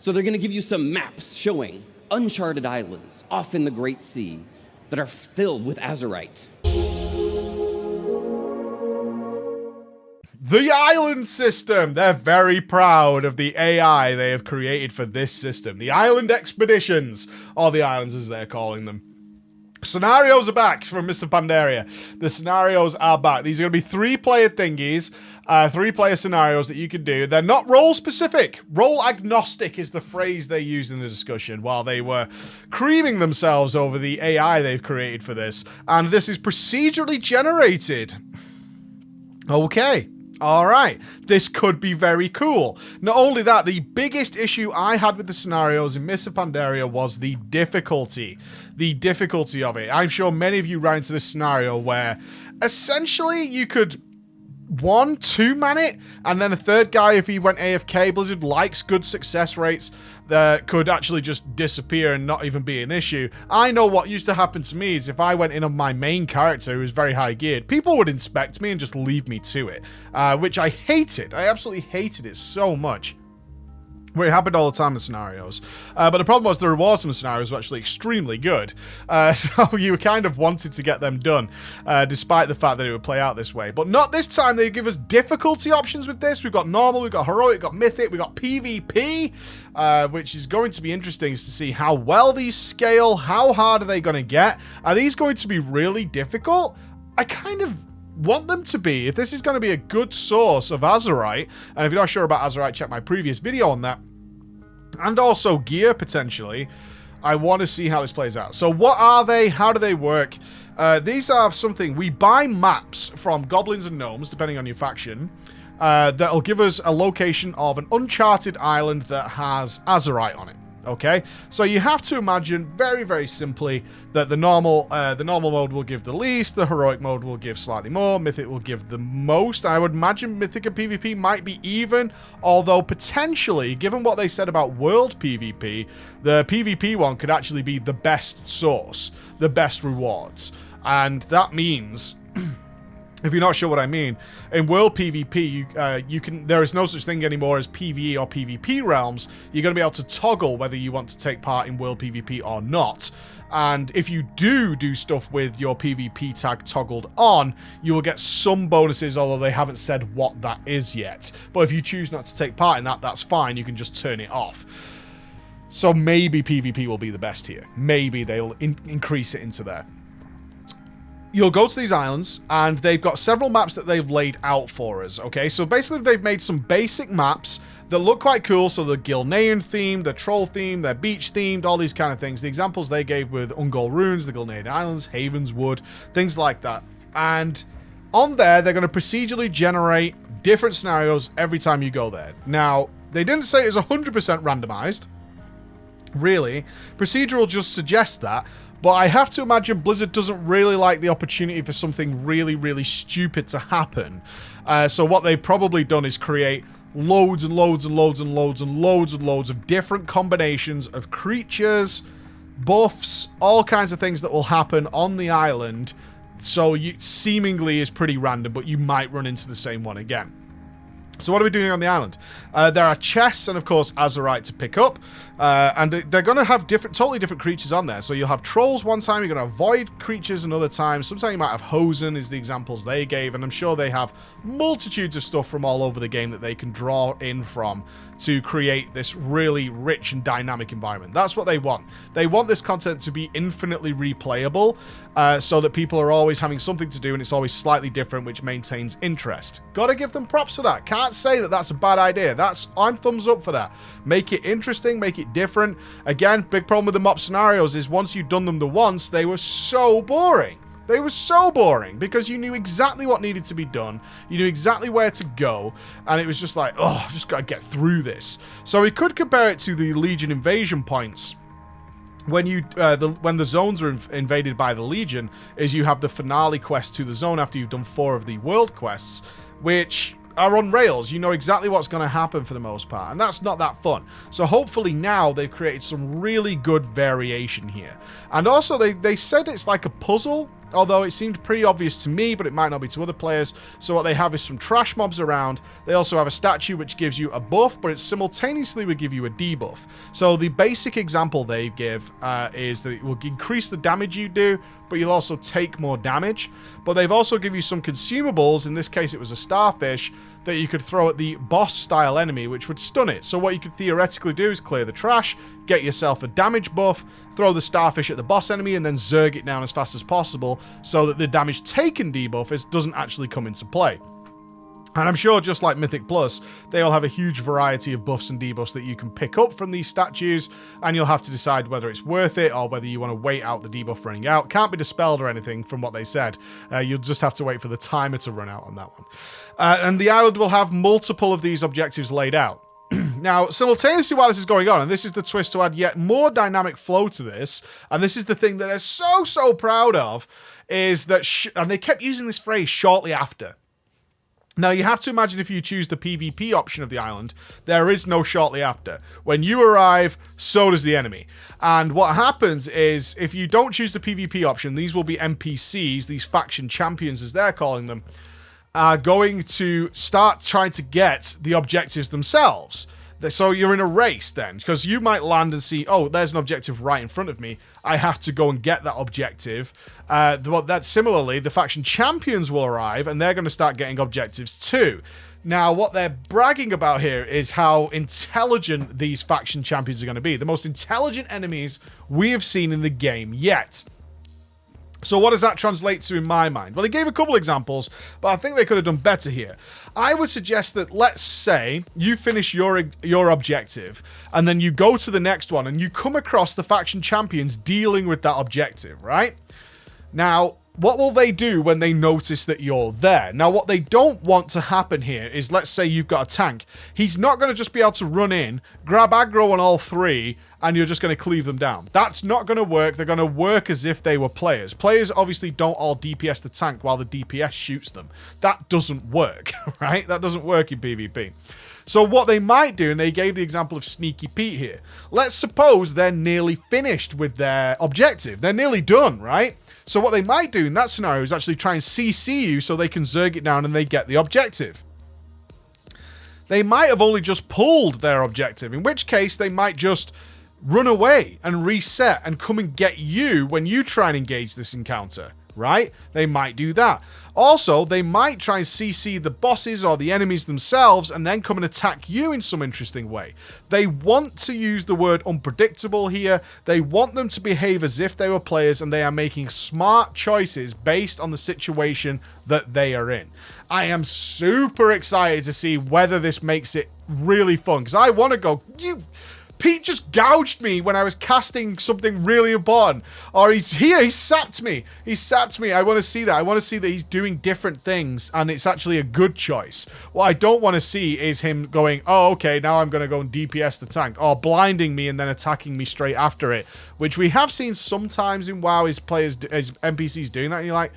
So they're going to give you some maps showing uncharted islands off in the Great Sea that are filled with Azerite. The island system. They're very proud of the AI they have created for this system. The island expeditions, or the islands as they're calling them. Scenarios are back from Mr. Pandaria. The scenarios are back. These are going to be 3-player thingies, 3-player scenarios that you can do. They're not role-specific. Role-agnostic is the phrase they used in the discussion while they were creaming themselves over the AI they've created for this. And this is procedurally generated. Okay. All right, this could be very cool. Not only that, the biggest issue I had with the scenarios in Mr. Pandaria was the difficulty. The difficulty of it. I'm sure many of you ran into this scenario where essentially you could 2-man it, and then a third guy, if he went AFK, Blizzard likes good success rates, that could actually just disappear and not even be an issue. I know what used to happen to me is if I went in on my main character who was very high geared, people would inspect me and just leave me to it, which I hated. I absolutely hated it so much. Where it happened all the time in scenarios. But the problem was the rewards from the scenarios were actually extremely good. So you kind of wanted to get them done, despite the fact that it would play out this way. But not this time. They give us difficulty options with this. We've got normal, we've got heroic, we've got mythic, we've got PvP, which is going to be interesting to see how well these scale. How hard are they going to get? Are these going to be really difficult? I kind of want them to be. If this is going to be a good source of Azerite, and if you're not sure about Azerite, check my previous video on that, and also gear potentially, I want to see how this plays out. So what are they? How do they work? These are something, we buy maps from goblins and gnomes, depending on your faction, that'll give us a location of an uncharted island that has Azerite on it. Okay, so you have to imagine very, very simply that the normal mode will give the least, the heroic mode will give slightly more, mythic will give the most. I would imagine mythic and PvP might be even, although potentially, given what they said about world PvP, the PvP one could actually be the best source, the best rewards, and that means. If you're not sure what I mean, in world PvP, there is no such thing anymore as PvE or PvP realms. You're going to be able to toggle whether you want to take part in world PvP or not. And if you do stuff with your PvP tag toggled on, you will get some bonuses, although they haven't said what that is yet. But if you choose not to take part in that, that's fine. You can just turn it off. So maybe PvP will be the best here. Maybe they'll increase it into there. You'll go to these islands, and they've got several maps that they've laid out for us, okay? So basically, they've made some basic maps that look quite cool. So the Gilnean themed, the Troll themed, they're beach themed, all these kind of things. The examples they gave with Ungol Ruins, the Gilnean Islands, Havens Wood, things like that. And on there, they're going to procedurally generate different scenarios every time you go there. Now, they didn't say it was 100% randomized, really. Procedural just suggests that. But I have to imagine Blizzard doesn't really like the opportunity for something really, really stupid to happen. So what they've probably done is create loads and loads and loads and loads and loads and loads of different combinations of creatures, buffs, all kinds of things that will happen on the island. So you seemingly is pretty random, but you might run into the same one again. So what are we doing on the island? There are chests and, of course, Azerite to pick up. And they're going to have totally different creatures on there. So you'll have trolls one time, you're going to avoid creatures another time. Sometimes you might have Hosen is the examples they gave. And I'm sure they have multitudes of stuff from all over the game that they can draw in from to create this really rich and dynamic environment. That's what they want. They want this content to be infinitely replayable, so that people are always having something to do and it's always slightly different, which maintains interest. Gotta give them props for that. Can't say that that's a bad idea. I'm thumbs up for that. Make it interesting, make it different. Again, big problem with the mop scenarios is once you've done them the once, they were so boring. They were so boring because you knew exactly what needed to be done. You knew exactly where to go. And it was just like, oh, I've just got to get through this. So we could compare it to the Legion invasion points. When the zones are invaded by the Legion, is you have the finale quest to the zone after you've done 4 of the world quests, which are on rails. You know exactly what's going to happen for the most part, and that's not that fun. So hopefully now they've created some really good variation here. And also they said it's like a puzzle although it seemed pretty obvious to me, but it might not be to other players. So what they have is some trash mobs around. They also have a statue which gives you a buff, but it simultaneously will give you a debuff. So the basic example they give is that it will increase the damage you do, but you'll also take more damage. But they've also given you some consumables. In this case, it was a starfish that you could throw at the boss-style enemy, which would stun it. So what you could theoretically do is clear the trash, get yourself a damage buff, throw the starfish at the boss enemy, and then zerg it down as fast as possible so that the damage taken debuff doesn't actually come into play. And I'm sure, just like Mythic Plus, they'll have a huge variety of buffs and debuffs that you can pick up from these statues, and you'll have to decide whether it's worth it or whether you want to wait out the debuff running out. Can't be dispelled or anything from what they said. You'll just have to wait for the timer to run out on that one. And the island will have multiple of these objectives laid out. Now, simultaneously while this is going on, and this is the twist to add yet more dynamic flow to this, and this is the thing that they're so proud of, is that, and they kept using this phrase, shortly after. Now, you have to imagine if you choose the PvP option of the island, there is no shortly after. When you arrive, so does the enemy. And what happens is, if you don't choose the PvP option, these will be NPCs, these faction champions as they're calling them, are going to start trying to get the objectives themselves. So you're in a race then, because you might land and see, oh, there's an objective right in front of me. I have to go and get that objective. Similarly, the faction champions will arrive, and they're going to start getting objectives too. Now, what they're bragging about here is how intelligent these faction champions are going to be. The most intelligent enemies we have seen in the game yet. So what does that translate to in my mind? Well, he gave a couple examples, but I think they could have done better here. I would suggest that, let's say, you finish your objective, and then you go to the next one, and you come across the faction champions dealing with that objective, right? Now, what will they do when they notice that you're there? Now, what they don't want to happen here is, let's say you've got a tank. He's not going to just be able to run in, grab aggro on all three, and you're just going to cleave them down. That's not going to work. They're going to work as if they were players. Players obviously don't all DPS the tank while the DPS shoots them. That doesn't work, right? That doesn't work in PvP. So what they might do, and they gave the example of Sneaky Pete here. Let's suppose they're nearly finished with their objective. They're nearly done, right? So what they might do in that scenario is actually try and CC you so they can zerg it down and they get the objective. They might have only just pulled their objective, in which case they might just run away and reset and come and get you when you try and engage this encounter, right? They might do that. Also, they might try and CC the bosses or the enemies themselves and then come and attack you in some interesting way. They want to use the word unpredictable here. They want them to behave as if they were players, and they are making smart choices based on the situation that they are in. I am super excited to see whether this makes it really fun, because I want to go, Pete just gouged me when I was casting something really important. Or he sapped me. He sapped me. I want to see that. I want to see that he's doing different things and it's actually a good choice. What I don't want to see is him going, oh, okay, now I'm going to go and DPS the tank. Or blinding me and then attacking me straight after it. Which we have seen sometimes in WoW as NPCs doing that. And you're like,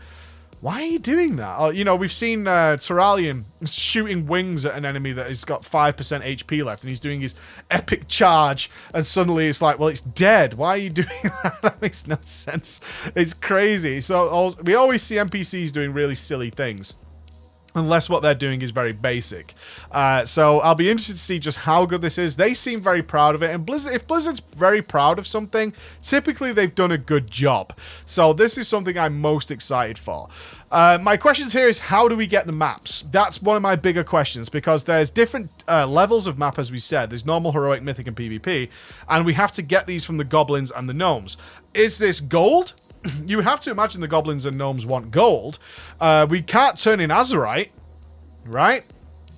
why are you doing that? Or, we've seen Terralion shooting wings at an enemy that has got 5% HP left, and he's doing his epic charge, and suddenly it's like, well, it's dead. Why are you doing that? That makes no sense. It's crazy. So we always see NPCs doing really silly things, unless what they're doing is very basic. So I'll be interested to see just how good this is. They seem very proud of it, and if Blizzard's very proud of something, typically they've done a good job. So this is something I'm most excited for. My questions here is, how do we get the maps? That's one of my bigger questions, because there's different levels of map, as we said. There's normal, heroic, mythic, and PvP, and we have to get these from the goblins and the gnomes. Is this gold? You would have to imagine the goblins and gnomes want gold. We can't turn in Azeroth, right?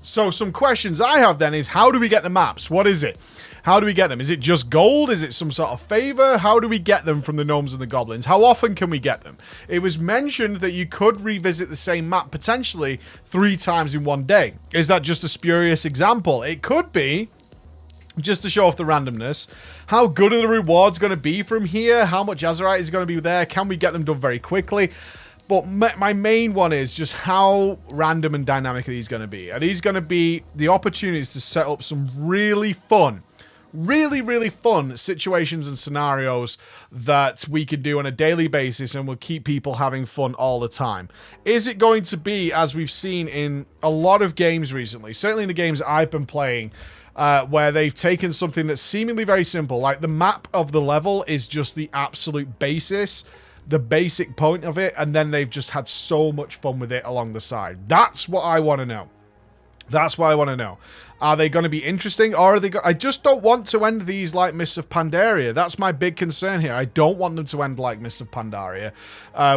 So some questions I have then is, how do we get the maps? What is it? How do we get them? Is it just gold? Is it some sort of favor? How do we get them from the gnomes and the goblins? How often can we get them? It was mentioned that you could revisit the same map potentially 3 times in one day. Is that just a spurious example? It could be, just to show off the randomness. How good are the rewards going to be from here? How much Azeroth is going to be there? Can we get them done very quickly? But my main one is just how random and dynamic are these going to be? Are these going to be the opportunities to set up some really fun, really, really fun situations and scenarios that we can do on a daily basis and will keep people having fun all the time. Is it going to be, as we've seen in a lot of games recently, certainly in the games I've been playing, where they've taken something that's seemingly very simple, like the map of the level is just the absolute basis, the basic point of it, and then they've just had so much fun with it along the side. That's what I want to know. That's what I want to know. Are they going to be interesting, or are they I just don't want to end these like Mists of Pandaria. That's my big concern here. I don't want them to end like Mists of Pandaria,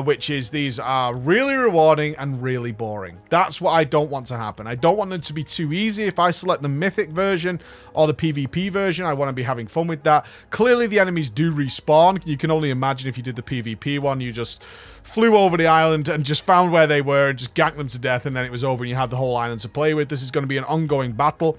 which is these are really rewarding and really boring. That's what I don't want to happen. I don't want them to be too easy. If I select the Mythic version or the PvP version, I want to be having fun with that. Clearly, the enemies do respawn. You can only imagine if you did the PvP one, you just flew over the island and just found where they were and just ganked them to death, and then it was over and you had the whole island to play with. This is going to be an ongoing battle.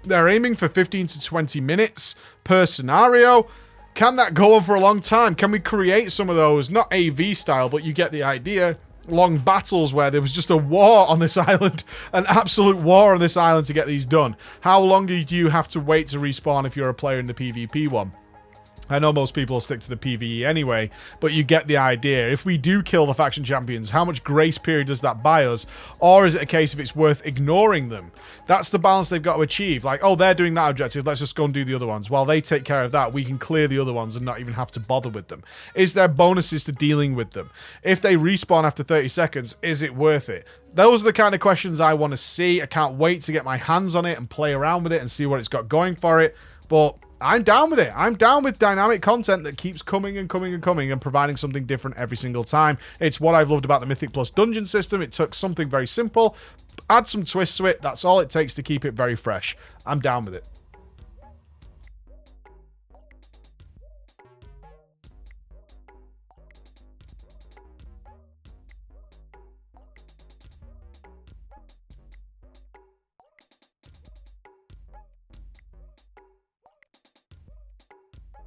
They're aiming for 15 to 20 minutes per scenario. Can that go on for a long time? Can we create some of those, not AV style, but you get the idea, long battles where there was just a war on this island, an absolute war on this island to get these done? How long do you have to wait to respawn if you're a player in the PvP one? I know most people stick to the PvE anyway, but you get the idea. If we do kill the faction champions, how much grace period does that buy us? Or is it a case of it's worth ignoring them? That's the balance they've got to achieve. Like, oh, they're doing that objective, let's just go and do the other ones. While they take care of that, we can clear the other ones and not even have to bother with them. Is there bonuses to dealing with them? If they respawn after 30 seconds, is it worth it? Those are the kind of questions I want to see. I can't wait to get my hands on it and play around with it and see what it's got going for it. But I'm down with it. I'm down with dynamic content that keeps coming and coming and coming and providing something different every single time. It's what I've loved about the Mythic Plus dungeon system. It took something very simple, add some twists to it. That's all it takes to keep it very fresh. I'm down with it.